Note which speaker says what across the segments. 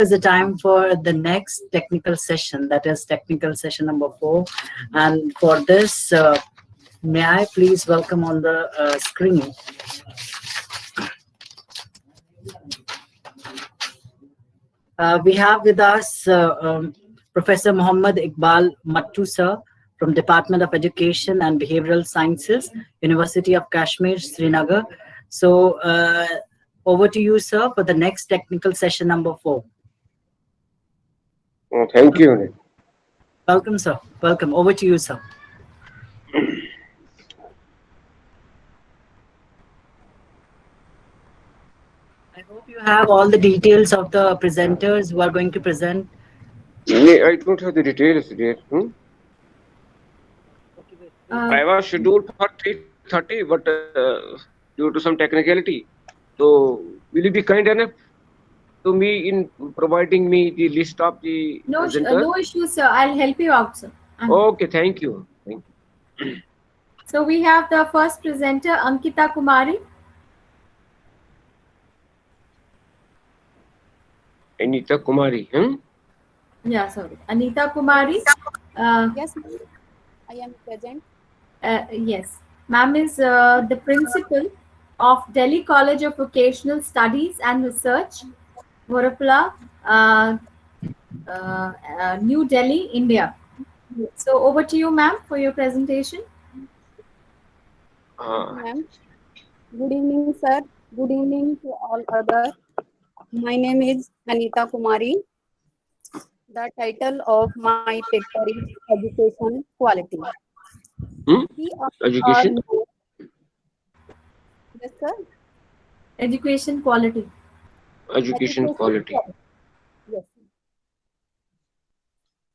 Speaker 1: is the time for the next technical session, that is technical session number 4. And for this, may I please welcome on the screen we have with us Professor Muhammad Iqbal Mattu sir from Department of Education and Behavioral Sciences, University of Kashmir, Srinagar. So over to you, sir, for the next technical session number 4.
Speaker 2: Thank you.
Speaker 1: Welcome, sir. Welcome. Over to you, sir. I hope you have all the details of the presenters who are going to present.
Speaker 2: I don't have the details there. I was scheduled for 3:30, but due to some technicality, so will you be kind enough to me in providing me the list of the presenters?
Speaker 3: No issues, sir. I'll help you out, sir.
Speaker 2: Okay, thank you. Thank you.
Speaker 3: So we have the first presenter, Ankita Kumari.
Speaker 2: Anita Kumari.
Speaker 3: Yeah, sorry. Anita Kumari.
Speaker 4: Yes, ma'am. I am present.
Speaker 3: Yes. Ma'am is the principal of Delhi College of Vocational Studies and Research, Varapula, New Delhi, India. So over to you, ma'am, for your presentation.
Speaker 4: Ma'am. Good evening, sir. Good evening to all others. My name is Anita Kumari. The title of my paper is Education Quality. We
Speaker 2: Education?
Speaker 4: Yes, sir.
Speaker 3: Education quality.
Speaker 2: Education quality.
Speaker 4: Yes.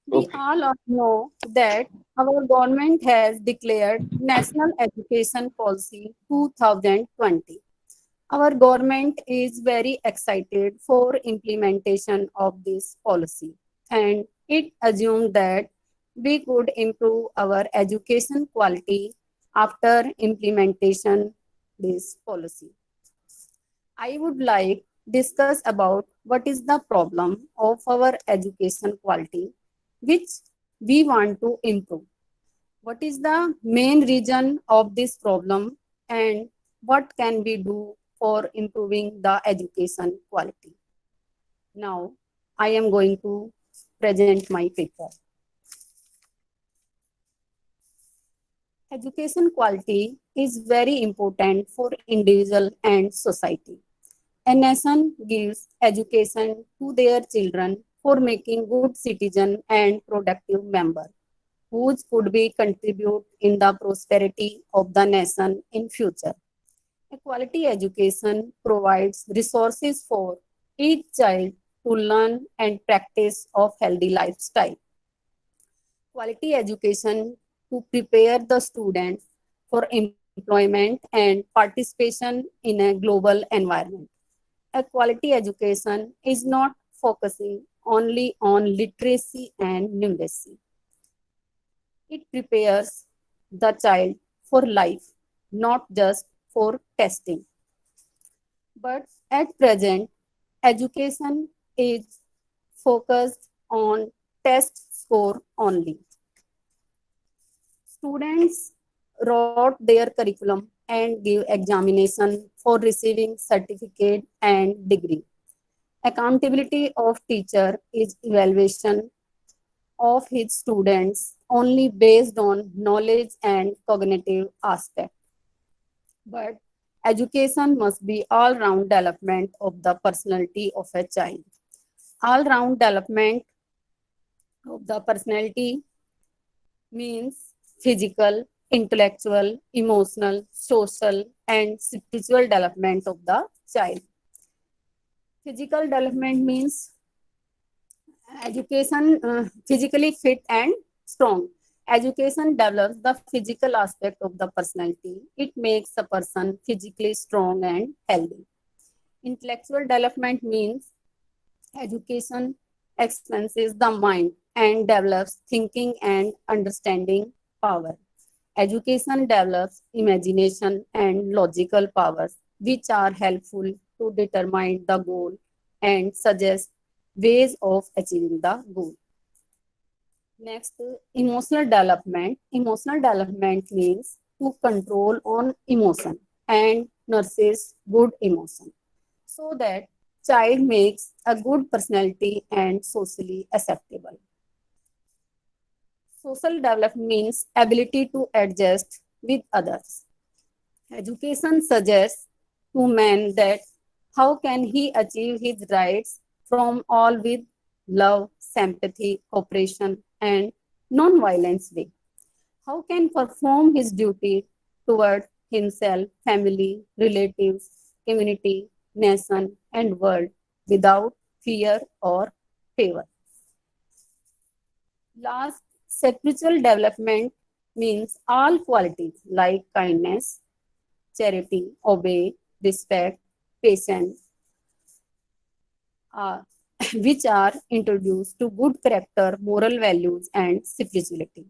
Speaker 4: We all know that our government has declared National Education Policy 2020. Our government is very excited for implementation of this policy, and it assumed that we could improve our education quality after implementation this policy. I would like discuss about what is the problem of our education quality which we want to improve. What is the main reason of this problem and what can we do for improving the education quality? Now, I am going to present my paper. Education quality is very important for individual and society. A nation gives education to their children for making good citizen and productive member, which could be contribute in the prosperity of the nation in future. A quality education provides resources for each child to learn and practice of healthy lifestyle. Quality education to prepare the students for employment and participation in a global environment. A quality education is not focusing only on literacy and numeracy. It prepares the child for life, not just for testing. But at present, education is focused on test score only. Students wrote their curriculum and give examination for receiving certificate and degree. Accountability of teacher is evaluation of his students only based on knowledge and cognitive aspect. But education must be all-round development of the personality of a child. All-round development of the personality means physical, intellectual, emotional, social, and spiritual development of the child. Physical development means education physically fit and strong. Education develops the physical aspect of the personality. It makes a person physically strong and healthy. Intellectual development means education expands the mind and develops thinking and understanding power. Education develops imagination and logical powers, which are helpful to determine the goal and suggest ways of achieving the goal. Next, emotional development. Emotional development means to control on emotion and nurses good emotion so that child makes a good personality and socially acceptable. Social development means ability to adjust with others. Education suggests to man that how can he achieve his rights from all with love, sympathy, cooperation, and non-violence way. How can perform his duty toward himself, family, relatives, community, nation, and world without fear or favor. Last, spiritual development means all qualities like kindness, charity, obey, respect, patience, uh, which are introduced to good character, moral values, and spirituality.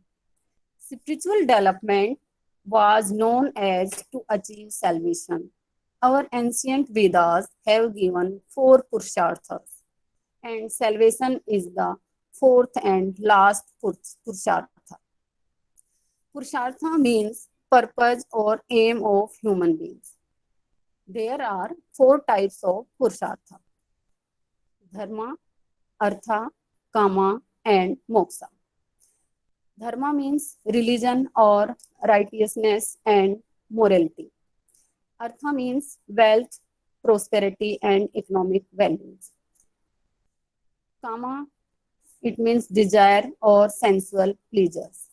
Speaker 4: Spiritual development was known as to achieve salvation. Our ancient Vedas have given four Purusharthas, and salvation is the fourth and last Purushartha. Purushartha means purpose or aim of human beings. There are four types of Purushartha: Dharma, Artha, Kama, and Moksha. Dharma means religion or righteousness and morality. Artha means wealth, prosperity, and economic values. Kama, it means desire or sensual pleasures.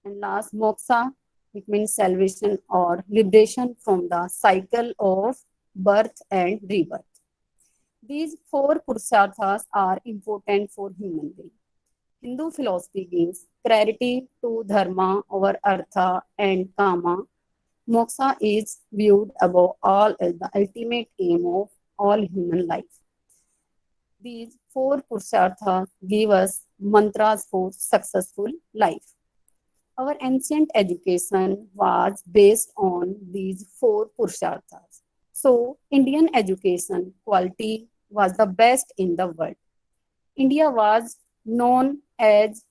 Speaker 4: And last, moksha, it means salvation or liberation from the cycle of birth and rebirth. These four purusharthas are important for human being. Hindu philosophy gives priority to dharma over artha and kama. Moksha is viewed above all as the ultimate aim of all human life. These four purusharthas give us mantras for successful life. Our ancient education was based on these four purusharthas. So, Indian education quality was the best in the world. India was known as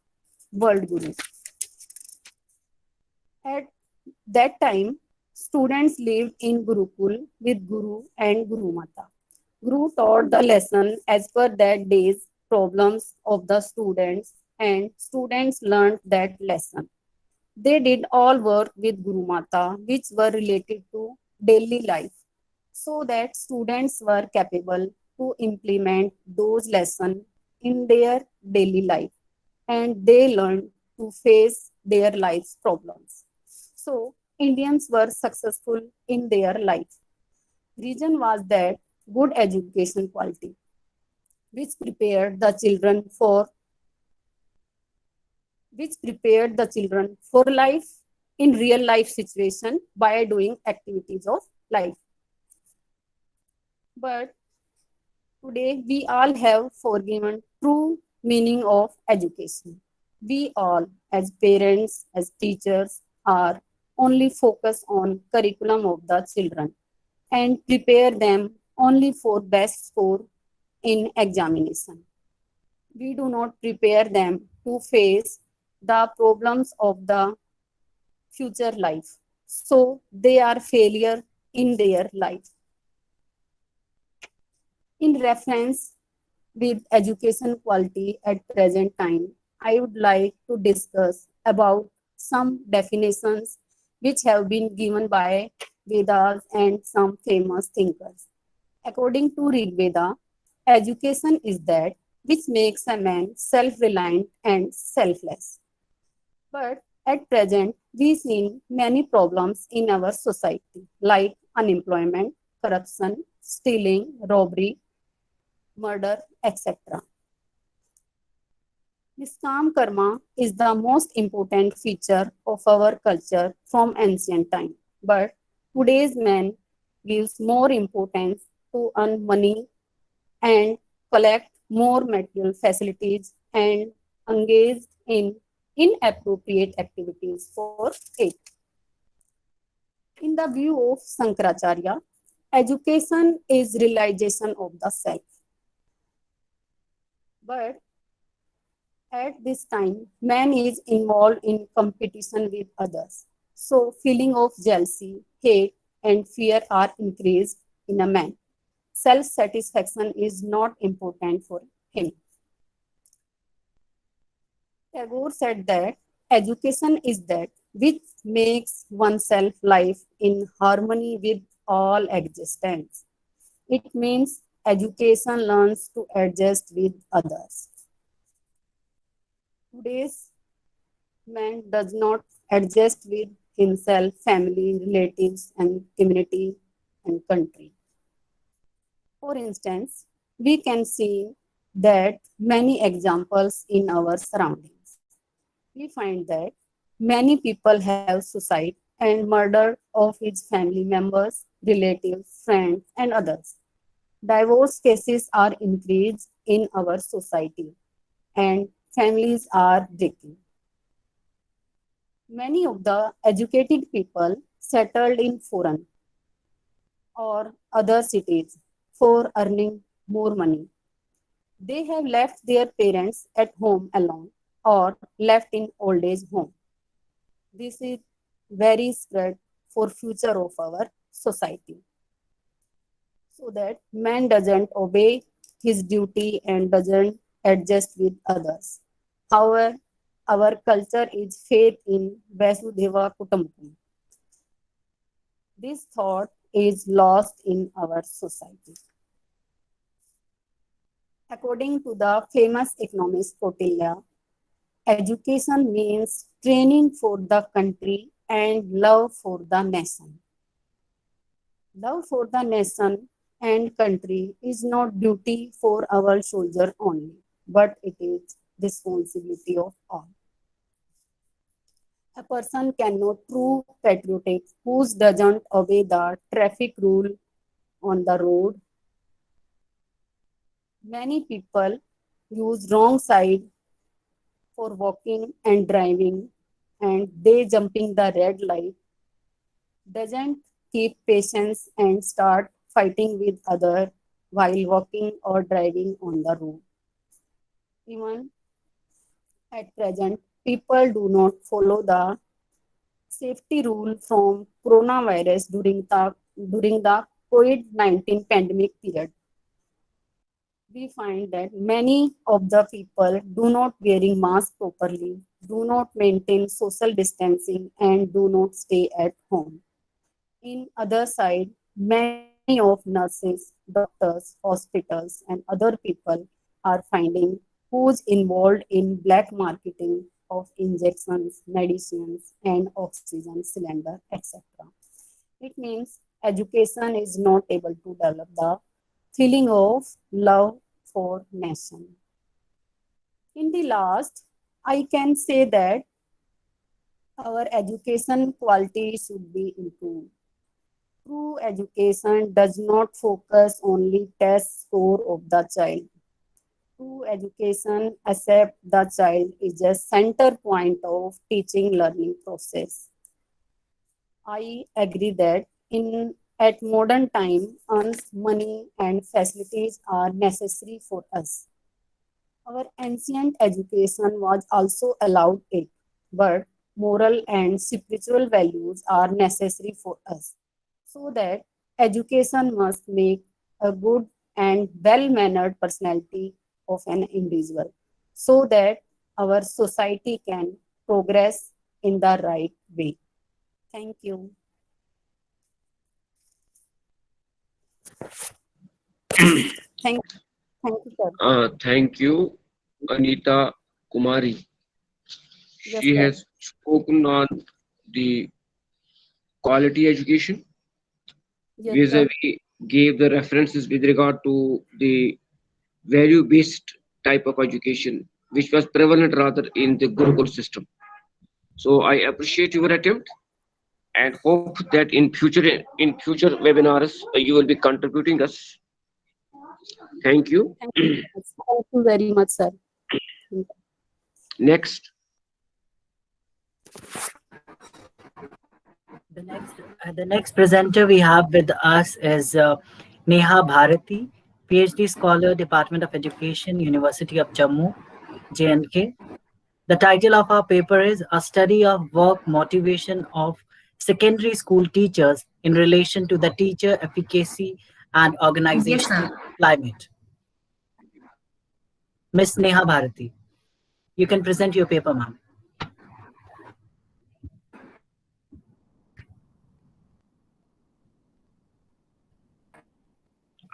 Speaker 4: World Guru. At that time, students lived in Gurukul with Guru and Guru Mata. Guru taught the lesson as per that day's problems of the students, and students learned that lesson. They did all work with Guru Mata, which were related to daily life, so that students were capable to implement those lessons in their daily life, and they learned to face their life's problems. So, Indians were successful in their life. Reason was that good education quality, which prepared the children for life in real life situation by doing activities of life. But today we all have forgiven true meaning of education. We all, as parents, as teachers, are only focused on curriculum of the children and prepare them only for best score in examination. We do not prepare them to face the problems of the future life. So they are failure in their life. In reference with education quality at present time, I would like to discuss about some definitions which have been given by Vedas and some famous thinkers. According to Rig Veda, education is that which makes a man self-reliant and selfless. But at present, we see many problems in our society like unemployment, corruption, stealing, robbery, murder, etc. Niskam karma is the most important feature of our culture from ancient time. But today's man gives more importance to earn money and collect more material facilities and engage in inappropriate activities for it. In the view of Sankaracharya, education is realization of the self. But at this time, man is involved in competition with others. So feeling of jealousy, hate, and fear are increased in a man. Self-satisfaction is not important for him. Tagore said that education is that which makes oneself life in harmony with all existence. It means education learns to adjust with others. Today's man does not adjust with himself, family, relatives, and community and country. For instance, we can see that many examples in our surroundings. We find that many people have suicide and murder of his family members, relatives, friends, and others. Divorce cases are increased in our society and families are breaking. Many of the educated people settled in foreign or other cities for earning more money. They have left their parents at home alone or left in old age home. This is very spread for future of our society. So that man doesn't obey his duty and doesn't adjust with others. However, our culture is faith in Vasudhaiva Kutumbakam. This thought is lost in our society. According to the famous economist Kautilya, education means training for the country and love for the nation. Love for the nation and country is not duty for our soldier only, but it is responsibility of all. A person cannot true patriotic who doesn't obey the traffic rule on the road. Many people use wrong side for walking and driving, and they jumping the red light doesn't keep patience and start fighting with other while walking or driving on the road. Even at present, people do not follow the safety rule from coronavirus during the COVID-19 pandemic period. We find that many of the people do not wearing mask properly, do not maintain social distancing, and do not stay at home. In other side, many of nurses, doctors, hospitals, and other people are finding who's involved in black marketing of injections, medicines, and oxygen cylinder, etc. It means education is not able to develop the feeling of love for nation. In the last, I can say that our education quality should be improved. True education does not focus only test score of the child. True education accept the child is a center point of teaching learning process. I agree that in at modern time, earns money and facilities are necessary for us. Our ancient education was also allowed it, but moral and spiritual values are necessary for us. So that education must make a good and well-mannered personality of an individual, so that our society can progress in the right way. Thank you. Thank, thank you, sir.
Speaker 2: Thank you, Anita Kumari.
Speaker 4: Yes,
Speaker 2: She
Speaker 4: sir.
Speaker 2: has spoken on the quality education,
Speaker 4: Yes, sir.
Speaker 2: vis-a-vis gave the references with regard to the value-based type of education, which was prevalent rather in the Gurukul system. So I appreciate your attempt and hope that in future webinars you will be contributing us. Thank you.
Speaker 4: Thank you very much, sir.
Speaker 2: Next,
Speaker 1: The next presenter we have with us is Neha Bharati PhD scholar, Department of Education, University of Jammu, J&K. The title of our paper is A Study of Work Motivation of Secondary School Teachers in Relation to the Teacher Efficacy and Organizational Climate. Ms. Neha Bharati, you can present your paper, ma'am.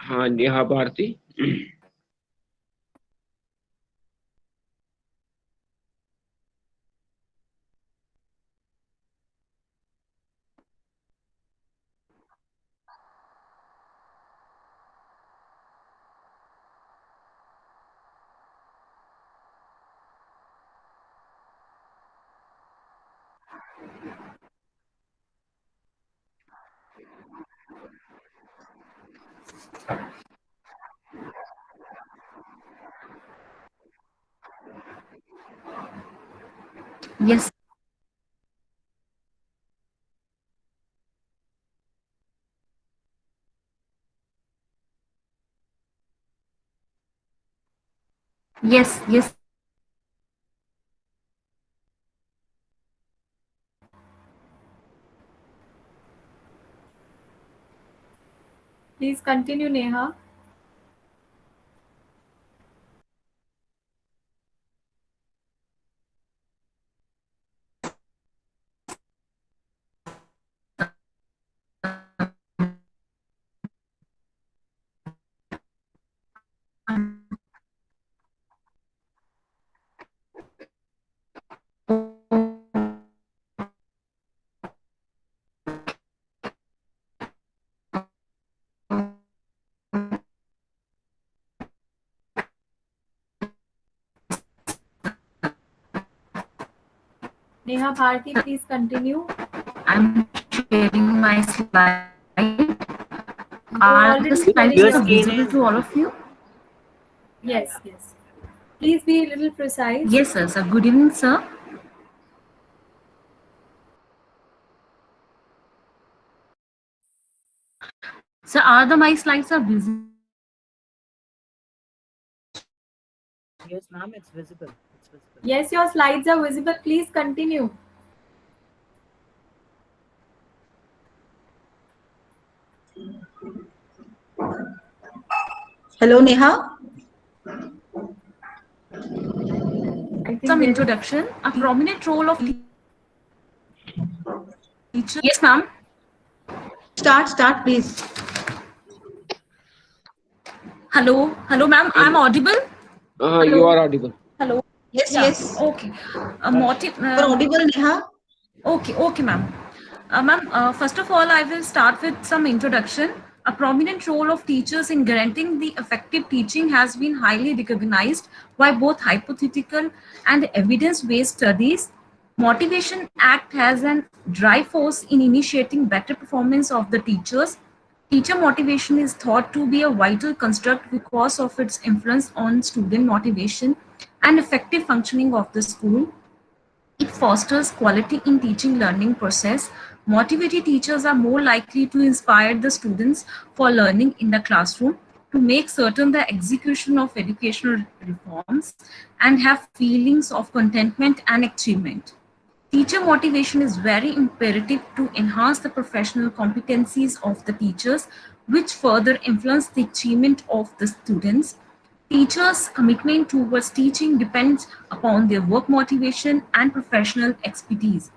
Speaker 2: हाँ, Neha Bharti.
Speaker 5: Yes. Yes, yes.
Speaker 3: Please continue, Neha. Neha Bharti, please continue.
Speaker 5: I'm sharing my slide.
Speaker 3: You
Speaker 5: Are
Speaker 3: already
Speaker 5: the
Speaker 3: sharing
Speaker 5: slides
Speaker 1: Your
Speaker 3: your
Speaker 1: screen
Speaker 5: visible
Speaker 1: is
Speaker 5: to all of you?
Speaker 3: Yes, yes. Please be a little precise.
Speaker 5: Yes, sir. So, good evening, sir. So, my slides are visible?
Speaker 1: yes, ma'am. It's visible. It's visible.
Speaker 3: Yes, your slides are visible. Please continue.
Speaker 6: Hello, Neha.
Speaker 3: I think
Speaker 5: Some
Speaker 3: there is-
Speaker 5: introduction. A prominent role of teacher. Yes, ma'am.
Speaker 6: Start, please.
Speaker 5: Hello, ma'am. I'm audible.
Speaker 2: You are audible.
Speaker 5: Hello.
Speaker 6: Yes,
Speaker 5: Yeah.
Speaker 6: yes.
Speaker 5: Okay.
Speaker 6: You're audible, Neha.
Speaker 5: Okay, ma'am. Ma'am, first of all, I will start with some introduction. A prominent role of teachers in guaranteeing the effective teaching has been highly recognized by both hypothetical and evidence-based studies. Motivation act as an drive force in initiating better performance of the teachers. Teacher motivation is thought to be a vital construct because of its influence on student motivation and effective functioning of the school. It fosters quality in teaching learning process. Motivated teachers are more likely to inspire the students for learning in the classroom, to make certain the execution of educational reforms, and have feelings of contentment and achievement. Teacher motivation is very imperative to enhance the professional competencies of the teachers, which further influence the achievement of the students. Teachers' commitment towards teaching depends upon their work motivation and professional expertise.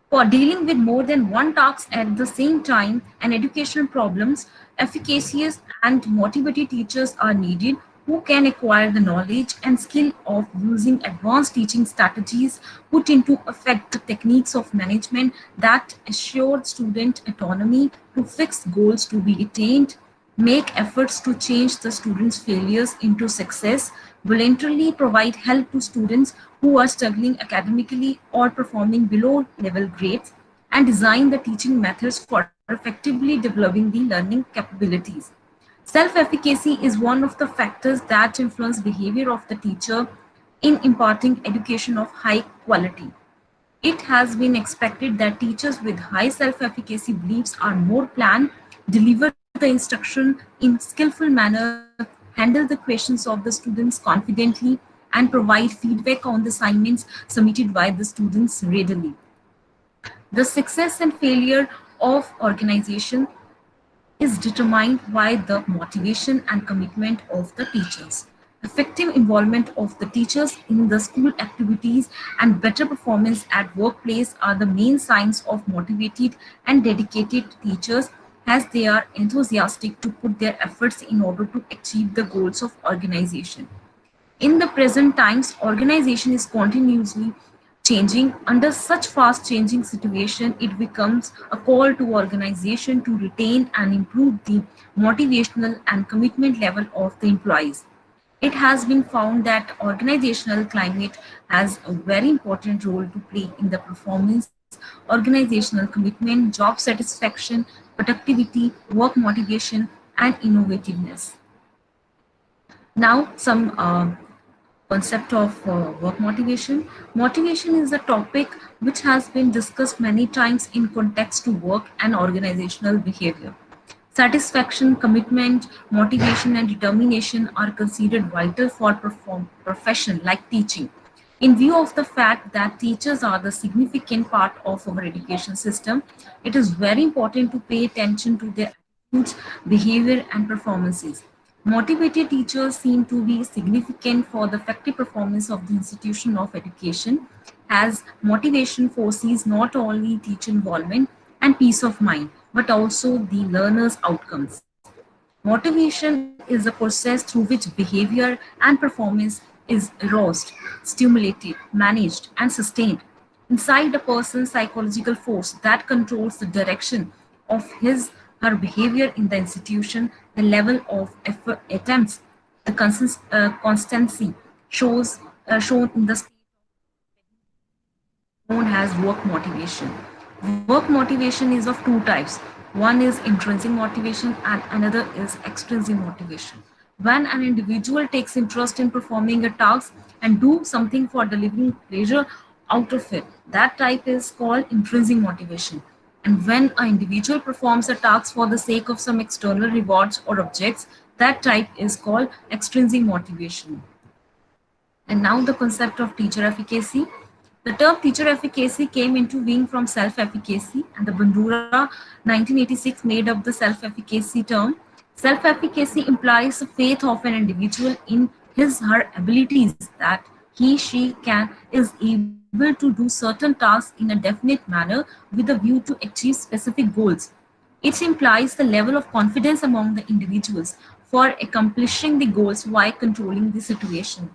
Speaker 5: For dealing with more than one task at the same time and educational problems, efficacious and motivated teachers are needed who can acquire the knowledge and skill of using advanced teaching strategies, put into effect the techniques of management that assure student autonomy to fix goals to be attained, make efforts to change the students' failures into success, voluntarily provide help to students who are struggling academically or performing below level grades, and design the teaching methods for effectively developing the learning capabilities. Self-efficacy is one of the factors that influence behavior of the teacher in imparting education of high quality. It has been expected that teachers with high self-efficacy beliefs are more planned, deliver the instruction in skillful manner, handle the questions of the students confidently, and provide feedback on the assignments submitted by the students readily. The success and failure of organization is determined by the motivation and commitment of the teachers. Effective involvement of the teachers in the school activities and better performance at workplace are the main signs of motivated and dedicated teachers, as they are enthusiastic to put their efforts in order to achieve the goals of organization. In the present times, organization is continuously changing. Under such fast changing situation, it becomes a call to organization to retain and improve the motivational and commitment level of the employees. It has been found that organizational climate has a very important role to play in the performance, organizational commitment, job satisfaction, productivity, work motivation, and innovativeness. Now, some concept of work motivation. Motivation is a topic which has been discussed many times in context to work and organizational behavior. Satisfaction, commitment, motivation, and determination are considered vital for profession like teaching. In view of the fact that teachers are the significant part of our education system, it is very important to pay attention to their attitudes, behavior, and performances. Motivated teachers seem to be significant for the effective performance of the institution of education, as motivation foresees not only teacher involvement and peace of mind, but also the learner's outcomes. Motivation is a process through which behavior and performance is aroused, stimulated, managed, and sustained inside a person's psychological force that controls the direction of his her behavior in the institution, the level of effort, attempts, the constancy shown in the known as work motivation. Work motivation is of two types. One is intrinsic motivation and another is extrinsic motivation. When an individual takes interest in performing a task and do something for delivering pleasure out of it, that type is called intrinsic motivation. And when an individual performs a task for the sake of some external rewards or objects, that type is called extrinsic motivation. And now the concept of teacher efficacy. The term teacher efficacy came into being from self-efficacy, and the Bandura 1986 made up the self-efficacy term. Self-efficacy implies the faith of an individual in his her abilities that she is able to do certain tasks in a definite manner with a view to achieve specific goals. It implies the level of confidence among the individuals for accomplishing the goals while controlling the situation.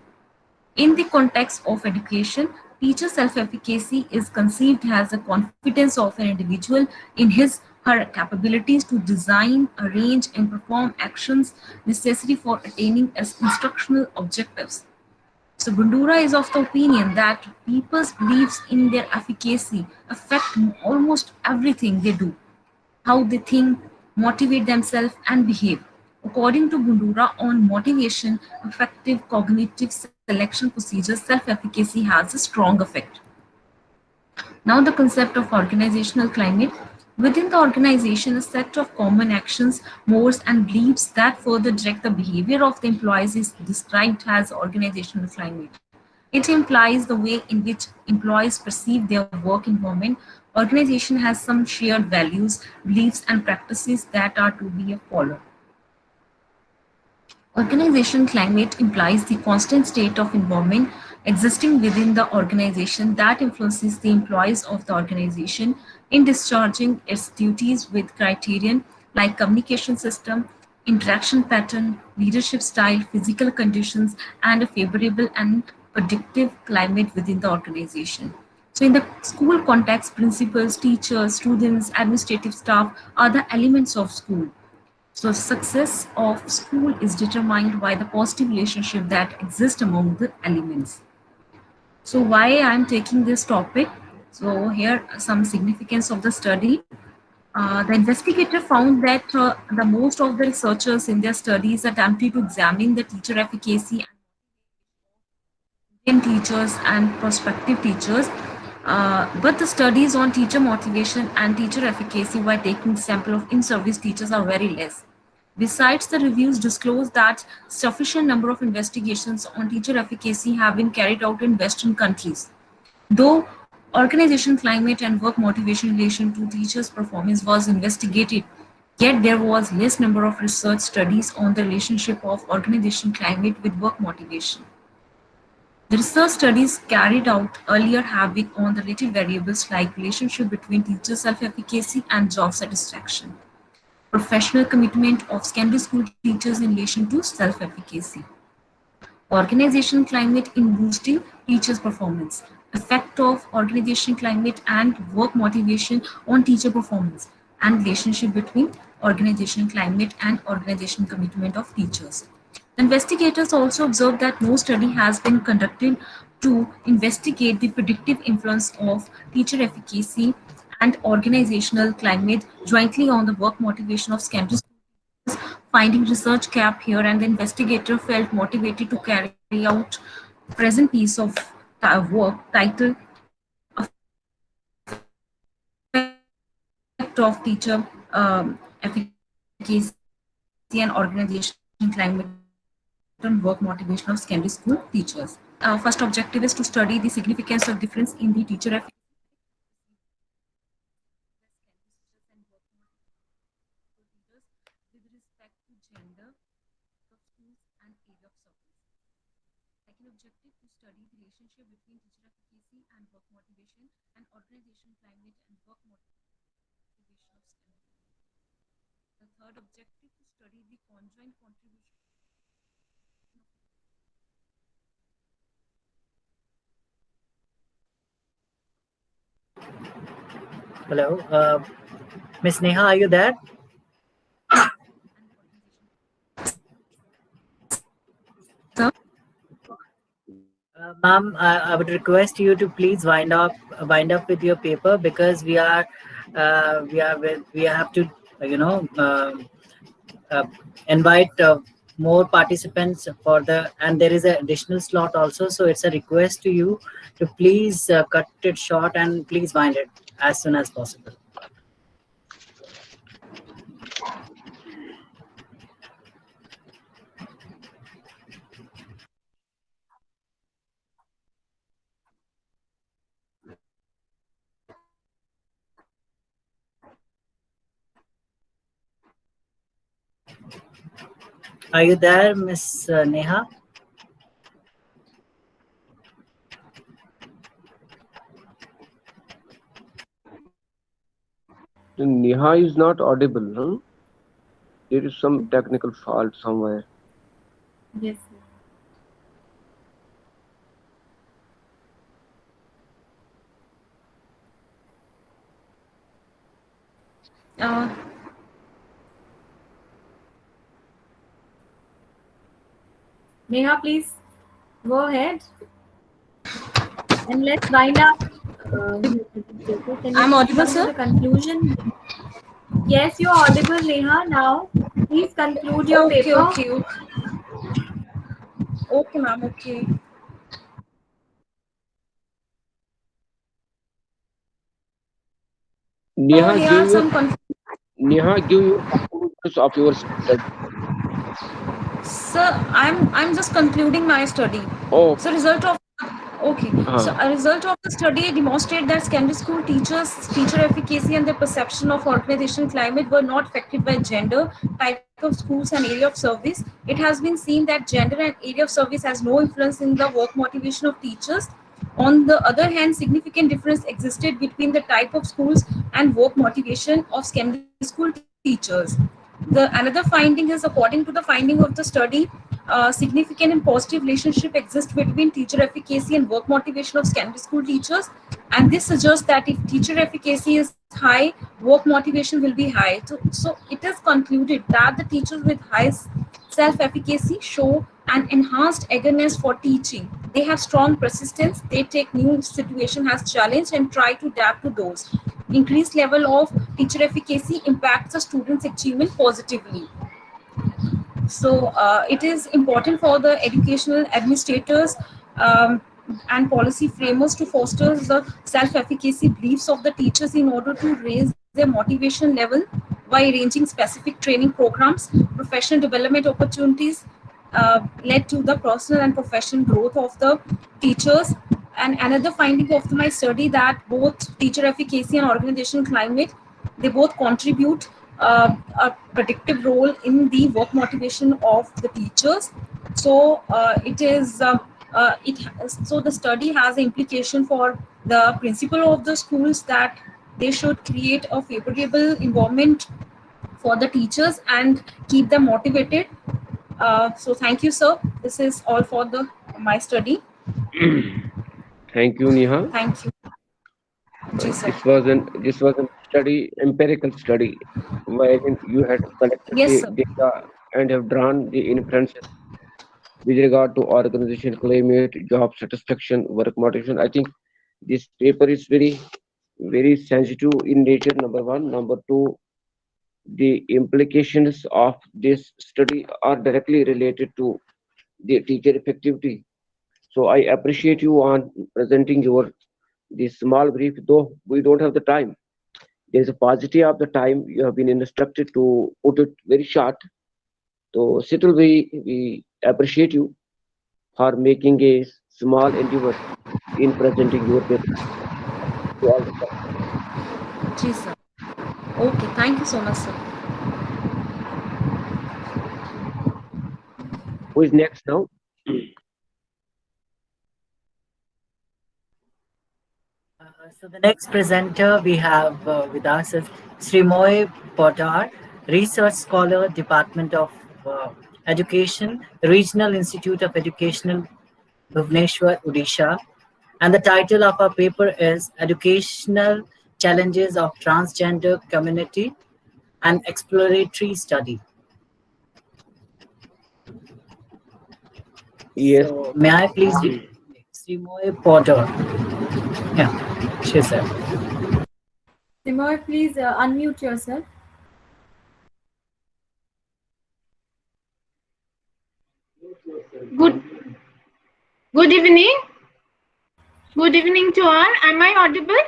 Speaker 5: In the context of education, teacher self-efficacy is conceived as the confidence of an individual in his her capabilities to design, arrange, and perform actions necessary for attaining instructional objectives. So Bandura is of the opinion that people's beliefs in their efficacy affect almost everything they do, how they think, motivate themselves, and behave. According to Bandura on motivation, effective cognitive selection procedures, self-efficacy has a strong effect. Now the concept of organizational climate. Within the organization, a set of common actions, mores, and beliefs that further direct the behavior of the employees is described as organizational climate. It implies the way in which employees perceive their work environment. Organization has some shared values, beliefs, and practices that are to be followed. Organization climate implies the constant state of environment existing within the organization that influences the employees of the organization in discharging its duties with criterion like communication system, interaction pattern, leadership style, physical conditions, and a favorable and predictive climate within the organization. So in the school context, principals, teachers, students, administrative staff are the elements of school. So success of school is determined by the positive relationship that exists among the elements. So why I'm taking this topic? So here are some significance of the study. The investigator found that the most of the researchers in their studies attempted to examine the teacher efficacy in teachers and prospective teachers, but the studies on teacher motivation and teacher efficacy by taking sample of in-service teachers are very less. Besides, the reviews disclose that sufficient number of investigations on teacher efficacy have been carried out in Western countries. Though organization climate and work motivation in relation to teachers' performance was investigated, yet there was less number of research studies on the relationship of organization climate with work motivation. The research studies carried out earlier have been on the related variables like relationship between teacher self-efficacy and job satisfaction, professional commitment of secondary school teachers in relation to self-efficacy, organization climate in boosting teachers' performance, effect of organization climate and work motivation on teacher performance, and relationship between organization climate and organization commitment of teachers. The investigators also observed that no study has been conducted to investigate the predictive influence of teacher efficacy and organizational climate jointly on the work motivation of secondary schools, finding research gap here, and the investigator felt motivated to carry out present piece of work titled effect of teacher efficacy and organization climate on work motivation of secondary school teachers. First objective is to study the significance of difference in the teacher efficacy with respect to gender, of schools and area of service. Second objective to study the relationship between teacher efficacy and work motivation and organization climate and work motivation of STEM. The third objective to study the conjoint contribution.
Speaker 1: Hello, Miss Neha, are you there? Ma'am, I would request you to please wind up with your paper, because we have to, invite more participants for and there is an additional slot also. So it's a request to you to please cut it short and please wind it as soon as possible. Are you there, Miss Neha?
Speaker 2: Neha is not audible, huh? There is some technical fault somewhere.
Speaker 3: Yes. Neha, please go ahead. And let's wind up.
Speaker 5: I'm audible, sir?
Speaker 3: The conclusion. Yes, you're audible, Neha. Now, please conclude your paper.
Speaker 5: Okay, ma'am. Okay.
Speaker 2: Neha, give your conclusions of your study.
Speaker 5: Sir, I'm just concluding my study.
Speaker 2: Oh.
Speaker 5: So result of So a result of the study demonstrated that secondary school teachers, teacher efficacy and their perception of organizational climate were not affected by gender, type of schools and area of service. It has been seen that gender and area of service has no influence in the work motivation of teachers. On the other hand, significant difference existed between the type of schools and work motivation of secondary school teachers. Another finding is, according to the finding of the study, significant and positive relationship exists between teacher efficacy and work motivation of secondary school teachers, and this suggests that if teacher efficacy is high, work motivation will be high. So it is concluded that the teachers with high self-efficacy show an enhanced eagerness for teaching. They have strong persistence, they take new situation as challenge and try to adapt to those. Increased level of teacher efficacy impacts the student's achievement positively. So it is important for the educational administrators and policy framers to foster the self-efficacy beliefs of the teachers in order to raise their motivation level. by arranging specific training programs, professional development opportunities, led to the personal and professional growth of the teachers. And another finding of my study that both teacher efficacy and organizational climate, they both contribute a predictive role in the work motivation of the teachers. So so the study has an implication for the principal of the schools that they should create a favorable environment for the teachers and keep them motivated. So thank you, sir. This is all for my study.
Speaker 2: Thank you, Neha.
Speaker 5: Thank you. Ji, sir.
Speaker 2: This was a study, empirical study, wherein you had collected
Speaker 5: Yes,
Speaker 2: the
Speaker 5: sir.
Speaker 2: data and have drawn the inferences with regard to organization climate, job satisfaction, work motivation. I think this paper is very sensitive in nature. Number one, number two, the implications of this study are directly related to the teacher effectivity. So I appreciate you on presenting your this small brief, though we don't have the time. There is a positive of the time. You have been instructed to put it very short. So still we appreciate you for making a small endeavor in presenting your paper to all the class.
Speaker 5: Ji, sir. Okay, thank you so much, sir.
Speaker 2: Who is next now?
Speaker 1: So the next presenter we have with us is Srimoy Poddar, Research Scholar, Department of Education, Regional Institute of Educational, Bhubaneswar, Odisha. And the title of our paper is Educational Challenges of Transgender Community, an Exploratory Study.
Speaker 2: Yes.
Speaker 1: So may I please Srimoy Poddar. Yeah, she said.
Speaker 3: Simoy, please unmute yourself.
Speaker 7: Good evening. Good evening to all. Am I audible?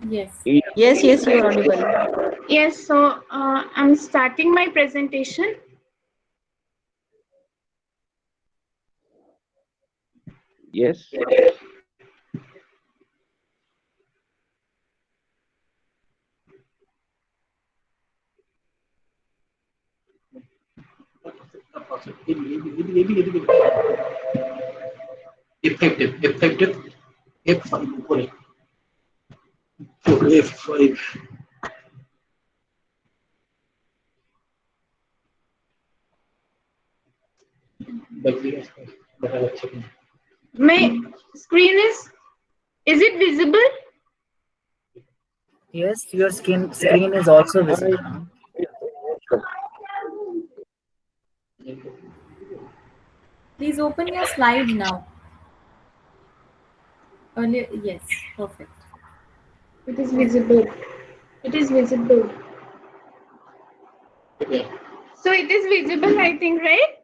Speaker 3: Yes.
Speaker 6: Yes, yes, you are audible.
Speaker 7: Yes. So I'm starting my presentation.
Speaker 2: Yes.
Speaker 8: Effective F5 F5
Speaker 7: My screen is it visible?
Speaker 1: Yes, your screen is also visible.
Speaker 3: Please open your slide now. Earlier, yes, perfect.
Speaker 7: It is visible. It is visible. So it is visible, I think, right?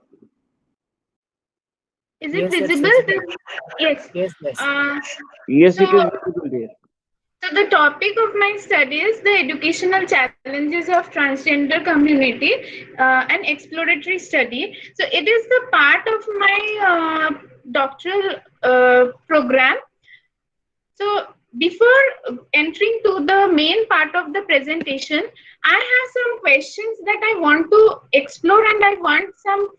Speaker 7: Is it
Speaker 1: Yes, it's
Speaker 7: visible?
Speaker 1: visible.
Speaker 7: Yes.
Speaker 1: Yes, yes.
Speaker 2: Yes, it is
Speaker 7: So,
Speaker 2: visible there.
Speaker 7: so the topic of my study is the educational challenges of transgender community, an exploratory study. So it is the part of my doctoral program. So before entering to the main part of the presentation, I have some questions that I want to explore, and I want some,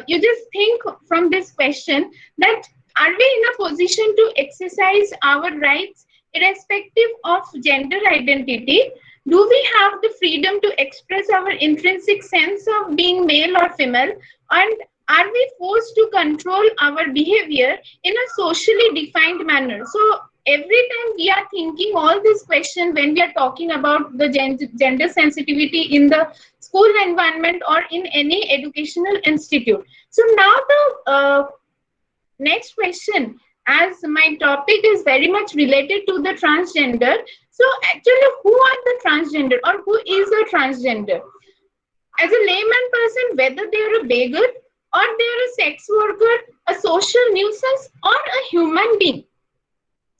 Speaker 7: you just think from this question that are we in a position to exercise our rights irrespective of gender identity? Do we have the freedom to express our intrinsic sense of being male or female? And are we forced to control our behavior in a socially defined manner? So every time we are thinking all these questions when we are talking about the gender sensitivity in the school environment or in any educational institute. So now the next question, as my topic is very much related to the transgender. So actually, who are the transgender or who is a transgender? As a layman person, whether they are a beggar or they are a sex worker, a social nuisance or a human being.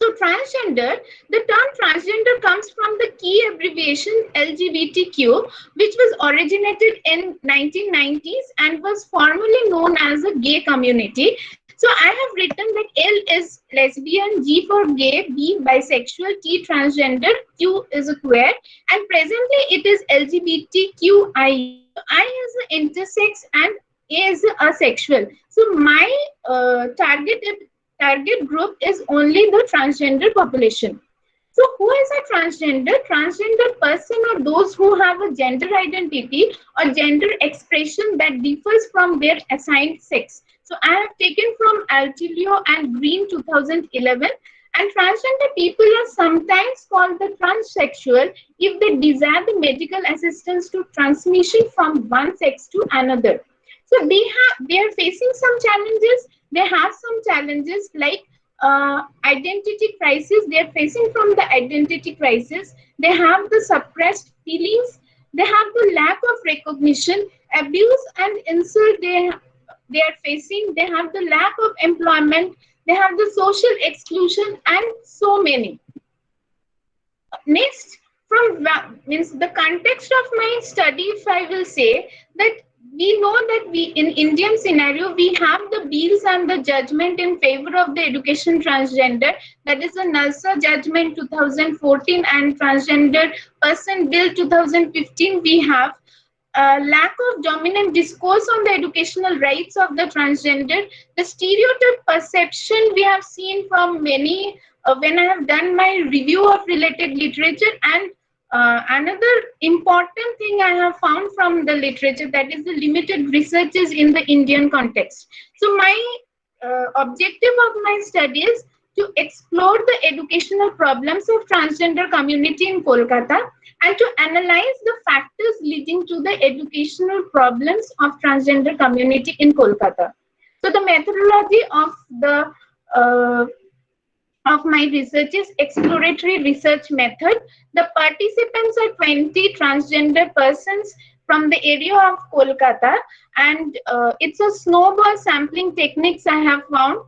Speaker 7: So transgender, the term transgender comes from the key abbreviation LGBTQ, which was originated in 1990s and was formerly known as a gay community. So I have written that L is lesbian, G for gay, B bisexual, T transgender, Q is a queer, and presently it is LGBTQI. I is an intersex and A is a asexual. So my target group is only the transgender population. So who is a transgender? Transgender person are those who have a gender identity or gender expression that differs from their assigned sex. So I have taken from Altilio and Green 2011, and transgender people are sometimes called the transsexual if they desire the medical assistance to transmission from one sex to another. So they are facing some challenges. They have some challenges like identity crisis. They are facing from the identity crisis. They have the suppressed feelings. They have the lack of recognition, abuse and insult. They are facing. They have the lack of employment. They have the social exclusion and so many. Next, from means the context of my study, if I will say that we know that we in Indian scenario we have the bills and the judgment in favor of the education transgender, that is the NALSA judgment 2014 and transgender person bill 2015. We have lack of dominant discourse on the educational rights of the transgender, the stereotype perception we have seen from many when I have done my review of related literature. And another important thing I have found from the literature, that is the limited researches in the Indian context. So my objective of my study is to explore the educational problems of transgender community in Kolkata and to analyze the factors leading to the educational problems of transgender community in Kolkata. So the methodology of my research is exploratory research method. The participants are 20 transgender persons from the area of Kolkata, and it's a snowball sampling techniques I have found.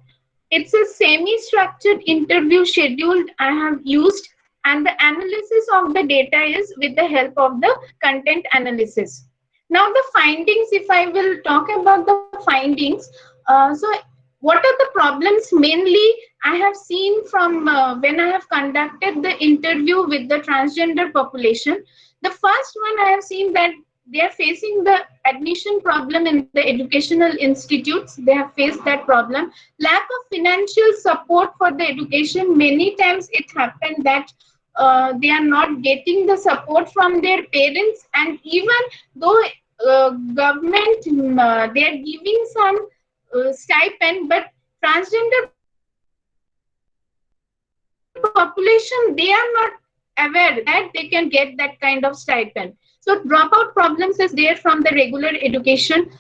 Speaker 7: It's a semi-structured interview schedule I have used, and the analysis of the data is with the help of the content analysis. Now the findings, if I will talk about the findings, so what are the problems mainly I have seen from when I have conducted the interview with the transgender population? The first one I have seen that they are facing the admission problem in the educational institutes. They have faced that problem. Lack of financial support for the education. Many times it happened that they are not getting the support from their parents, and even though government they are giving some stipend, but transgender population, they are not aware that they can get that kind of stipend. So dropout problems is there from the regular education,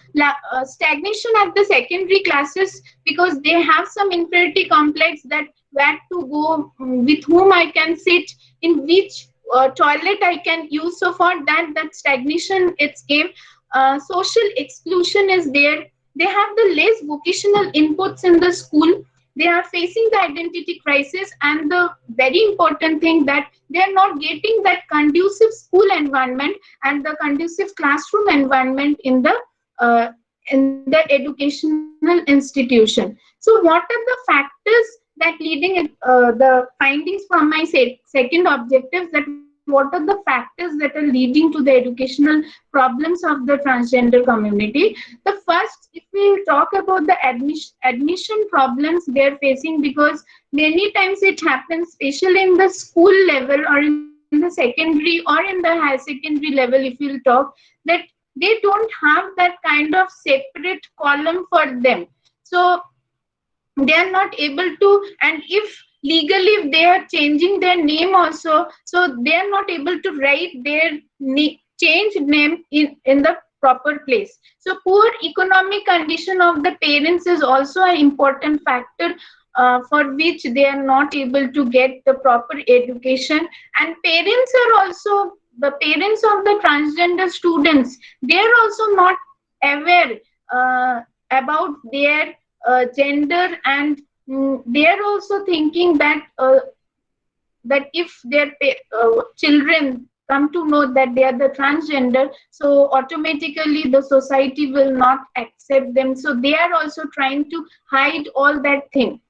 Speaker 7: stagnation at the secondary classes because they have some inferiority complex that where to go, with whom I can sit, in which toilet I can use. So for that stagnation it's came. Social exclusion is there. They have the less vocational inputs in the school. They are facing the identity crisis, and the very important thing that they are not getting that conducive school environment and the conducive classroom environment in the educational institution. So what are the factors that leading the findings from my second objective, that what are the factors that are leading to the educational problems of the transgender community? The first, if we talk about the admission problems they are facing, because many times it happens, especially in the school level or in the secondary or in the higher secondary level, if we'll talk, that they don't have that kind of separate column for them. So they are not able to, and if legally they are changing their name also, so they are not able to write their changed name in the proper place. So poor economic condition of the parents is also an important factor for which they are not able to get the proper education. And parents are also, the parents of the transgender students, they are also not aware about their gender and they are also thinking that that if their children come to know that they are the transgender, so automatically the society will not accept them. So they are also trying to hide all that thing.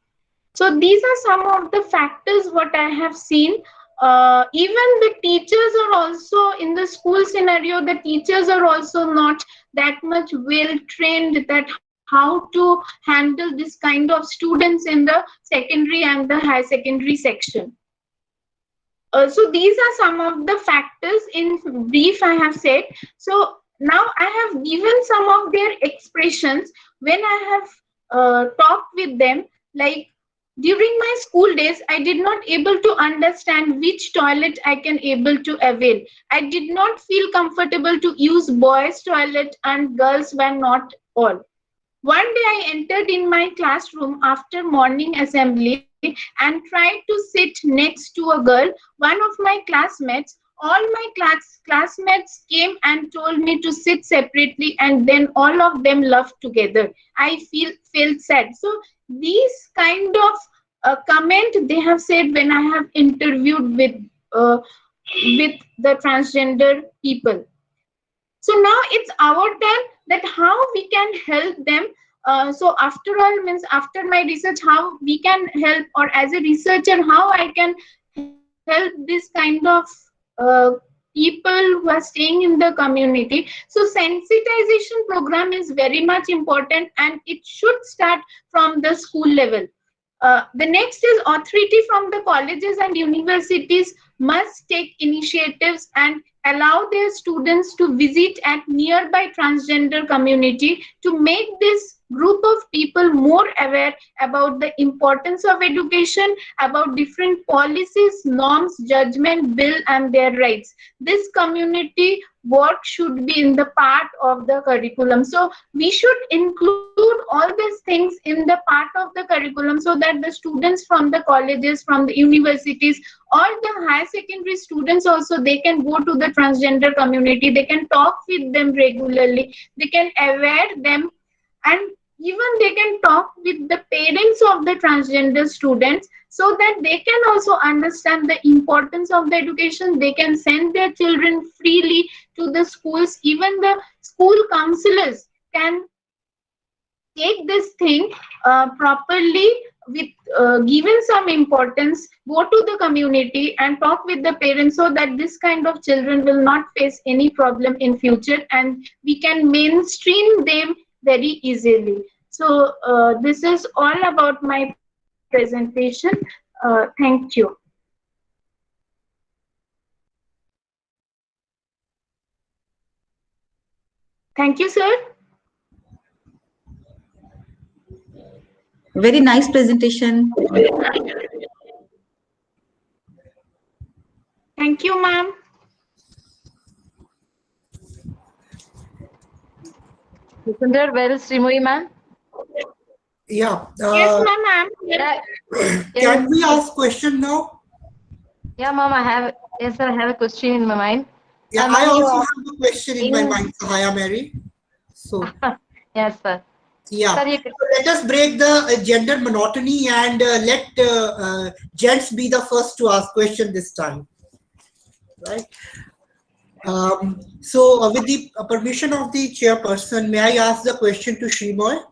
Speaker 7: So these are some of the factors what I have seen. Even the teachers are also in the school scenario, the teachers are also not that much well trained that how to handle this kind of students in the secondary and the high secondary section. So these are some of the factors in brief I have said. So now I have given some of their expressions when I have talked with them. Like during my school days, I did not able to understand which toilet I can able to avail. I did not feel comfortable to use boys' toilet and girls were not all. One day I entered in my classroom after morning assembly and tried to sit next to a girl, one of my classmates. All my classmates came and told me to sit separately, and then all of them laughed together. I felt sad. So these kind of comment they have said when I have interviewed with the transgender people. So now it's our turn that how we can help them. So after all means after my research, how we can help, or as a researcher, how I can help this kind of people who are staying in the community. So sensitization program is very much important, and it should start from the school level. The next is authority from the colleges and universities must take initiatives and allow their students to visit at nearby transgender community to make this group of people more aware about the importance of education, about different policies, norms, judgment, bill, and their rights. This community work should be in the part of the curriculum. So we should include all these things in the part of the curriculum so that the students from the colleges, from the universities, or the higher secondary students also, they can go to the transgender community, they can talk with them regularly, they can aware them, and even they can talk with the parents of the transgender students so that they can also understand the importance of the education. They can send their children freely to the schools. Even the school counselors can take this thing properly with given some importance, go to the community and talk with the parents so that this kind of children will not face any problem in future, and we can mainstream them very easily. So this is all about my presentation. Thank you. Thank you, sir.
Speaker 6: Very nice presentation.
Speaker 7: Thank you, ma'am.
Speaker 9: Sundar, well, Srimoyi, ma'am.
Speaker 8: Yeah.
Speaker 7: Yes, ma'am.
Speaker 8: Can we ask question now?
Speaker 9: Yeah, ma'am. Yes, sir. I have a question in my mind.
Speaker 8: Yeah, I also have a question in my mind, Sahaya Mary. So.
Speaker 9: Yes, sir.
Speaker 8: Yeah.
Speaker 9: Sir,
Speaker 8: so let us break the gender monotony and let gents be the first to ask question this time. Right. So with the permission of the chairperson, may I ask the question to Srimoy?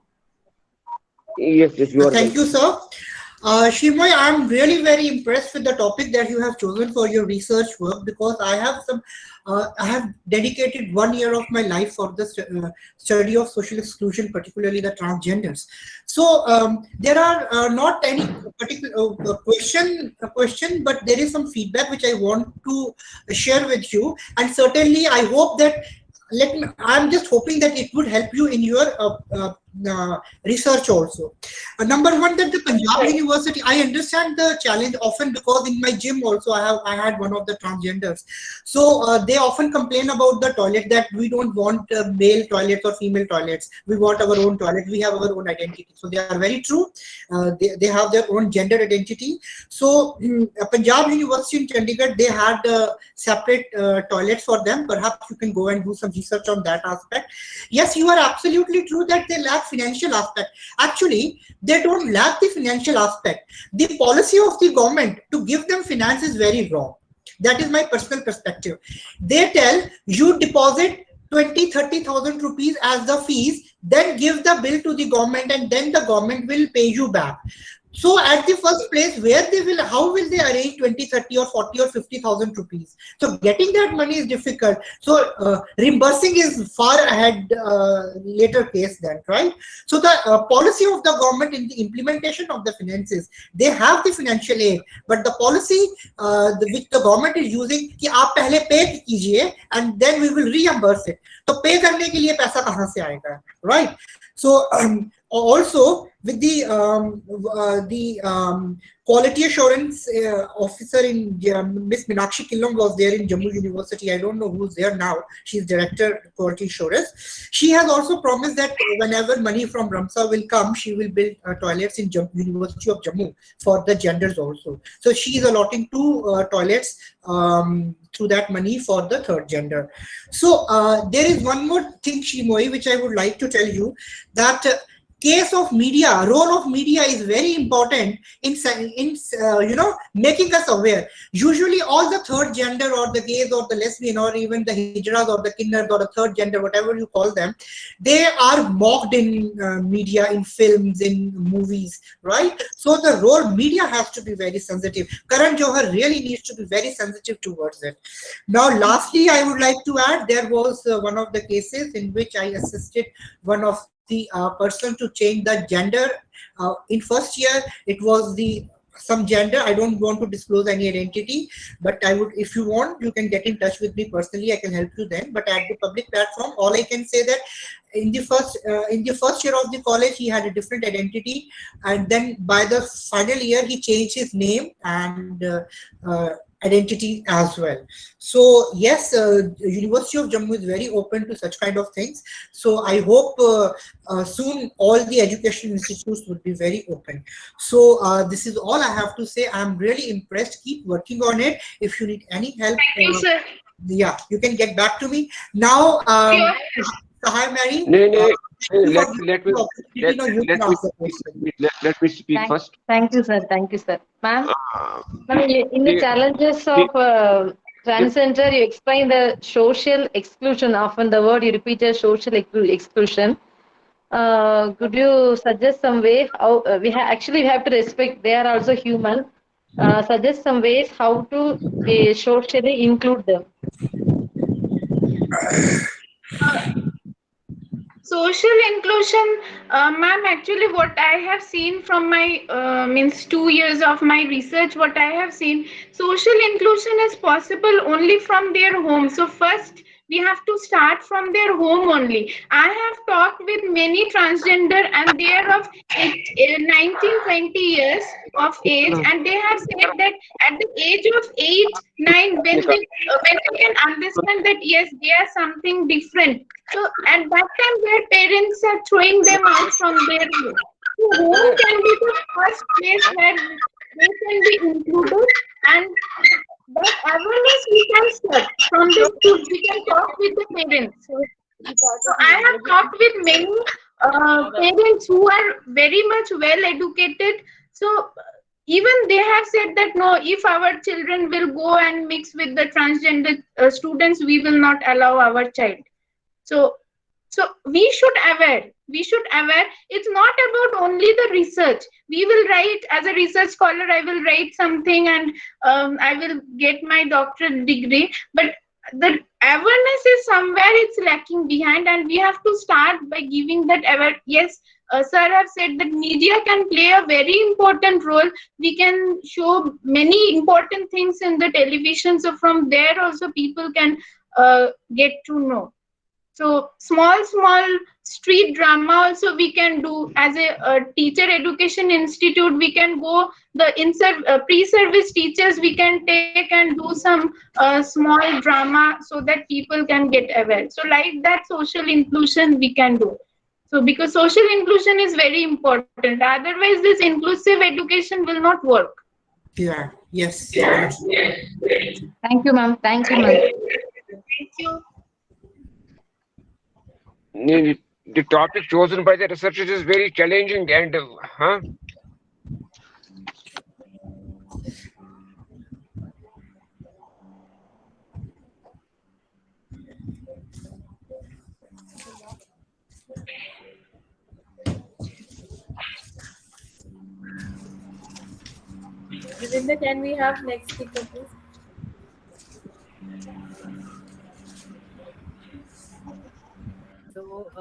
Speaker 2: Yes, you are.
Speaker 8: Thank you, sir. Srimoy, I'm really very impressed with the topic that you have chosen for your research work, because I have dedicated 1 year of my life for the study of social exclusion, particularly the transgenders. So there are not any particular question, but there is some feedback which I want to share with you, and certainly I hope that I'm just hoping that it would help you in your research also. Number one, that the Punjab University, I understand the challenge often, because in my gym also I had one of the transgenders. So they often complain about the toilet, that we don't want male toilets or female toilets. We want our own toilet. We have our own identity. So they are very true. They have their own gender identity. So Punjab University in Chandigarh, they had separate toilets for them. Perhaps you can go and do some research on that aspect. Yes, you are absolutely true that they lack lack financial aspect. Actually, they don't lack the financial aspect. The policy of the government to give them finance is very wrong. That is my personal perspective. They tell you deposit 20,000-30,000 rupees as the fees, then give the bill to the government, and then the government will pay you back. So at the first place, how will they arrange 20, 30 or 40 or 50,000 rupees? So getting that money is difficult. So reimbursing is far ahead later case then, right? So the policy of the government in the implementation of the finances, they have the financial aid, but the policy which the government is using, कि आप पहले pay कीजिए and then we will reimburse it. तो pay करने के लिए पैसा कहाँ से आएगा, right? So also with the quality assurance officer in Miss Meenakshi Killong was there in Jammu University. I don't know who's there now. She's director quality assurance. She has also promised that whenever money from Ramsa will come, she will build toilets in University of Jammu for the genders also. So she is allotting 2 toilets through that money for the third gender. So there is one more thing, Shimoy, which I would like to tell you, that case of media, role of media is very important in making us aware. Usually all the third gender or the gays or the lesbian or even the hijras or the kinnars or the third gender, whatever you call them, they are mocked in media, in films, in movies, right? So the role media has to be very sensitive. Karan Johar really needs to be very sensitive towards it. Now lastly, I would like to add, there was one of the cases in which I assisted one of the person to change the gender. In first year, it was some gender. I don't want to disclose any identity, but I would, if you want, you can get in touch with me personally. I can help you then. But at the public platform, all I can say that in the first year of the college, he had a different identity, and then by the final year, he changed his name and identity as well. So yes, University of Jammu is very open to such kind of things. So I hope soon all the education institutes will be very open. So this is all I have to say. I'm really impressed. Keep working on it. If you need any help,
Speaker 7: Thank you, sir.
Speaker 8: Yeah, you can get back to me. Now, Sahai Mary.
Speaker 2: Let me speak first.
Speaker 9: Thank you, sir. Thank you, sir. Ma'am, in the challenges of transgender, you explain the social exclusion. Often the word you repeated, social exclusion. Could you suggest some way how we have to respect they are also human? Suggest some ways how to socially include them.
Speaker 7: Social inclusion, ma'am, actually what I have seen from my means 2 years of my research, what I have seen, social inclusion is possible only from their home. So first we have to start from their home only. I have talked with many transgender and they are of 19-20 years of age, and they have said that at the age of 8-9, when they can understand that yes, they are something different. So at that time their parents are throwing them out from their home. So home can be the first place where they can be included, and that awareness we can start from the school. We can talk with the parents. So I have talked with many parents who are very much well educated. So even they have said that no, if our children will go and mix with the transgender students, we will not allow our child. So we should aware. It's not about only the research. We will write, as a research scholar, I will write something and I will get my doctorate degree. But the awareness is somewhere it's lacking behind, and we have to start by giving that aware. Yes, sir have said that media can play a very important role. We can show many important things in the television. So from there also people can get to know. So small street drama also we can do. As a teacher education institute, we can go the pre-service teachers we can take and do some small drama so that people can get aware. So like that social inclusion we can do. So because social inclusion is very important. Otherwise this inclusive education will not work.
Speaker 8: Yeah. Yes.
Speaker 9: Thank you, ma'am. Thank you, ma'am.
Speaker 7: Thank you.
Speaker 2: the topic chosen by the researchers is very challenging and
Speaker 3: Ravinder, can we have next speaker, please?
Speaker 1: So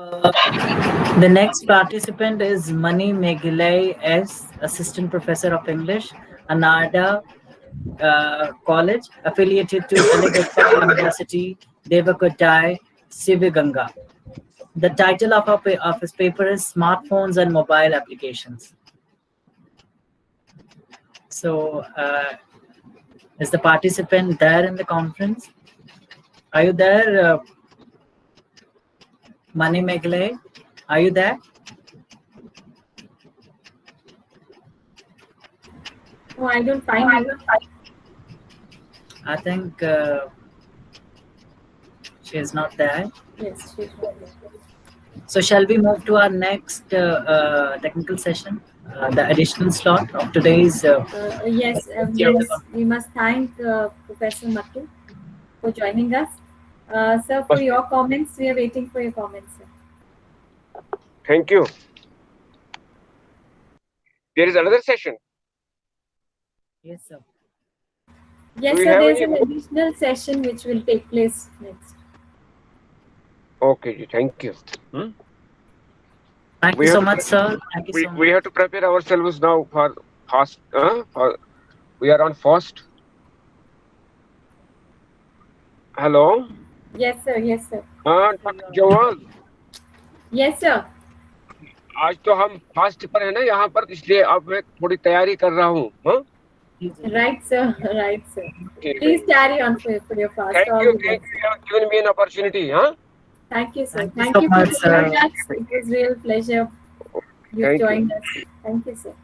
Speaker 1: the next participant is Mani Megilai S, Assistant Professor of English, Anada College, affiliated to Aligarh University, Devakottai, Sivaganga. The title of his paper is Smartphones and Mobile Applications. So, is the participant there in the conference? Are you there, Mani Megilai? Are you there?
Speaker 3: Oh, I don't find you.
Speaker 1: I think she is not there.
Speaker 3: Yes, she's not there.
Speaker 1: So shall we move to our next technical session, the additional slot of today's?
Speaker 3: Yes, we must thank Professor Mattu for joining us. Sir, for your comments, we are waiting for your comments, sir.
Speaker 2: Thank you. There is another session.
Speaker 1: Yes, sir.
Speaker 3: Yes,
Speaker 2: Do we
Speaker 3: sir,
Speaker 2: have
Speaker 3: there is
Speaker 2: any
Speaker 3: an additional session which will take place next.
Speaker 2: Okay, ji, thank you.
Speaker 1: Thank you so much, sir. Thank you so much.
Speaker 2: We have to prepare ourselves now for fast. We are on fast. Hello.
Speaker 3: Yes, sir. Yes, sir.
Speaker 2: Dr. Jawad.
Speaker 3: Yes, sir.
Speaker 2: आज तो हम fast पर है ना यहाँ पर, इसलिए अब मैं थोड़ी तैयारी कर रहा हूँ.
Speaker 3: Right, sir. Right, sir. Please carry on for your fast.
Speaker 2: Thank you. You have given me an opportunity.
Speaker 3: Thank you, sir.
Speaker 1: Thank you so much,
Speaker 3: for
Speaker 1: sir.
Speaker 3: joining us. It was a real pleasure you
Speaker 2: Thank you.
Speaker 3: joined us. Thank you, sir.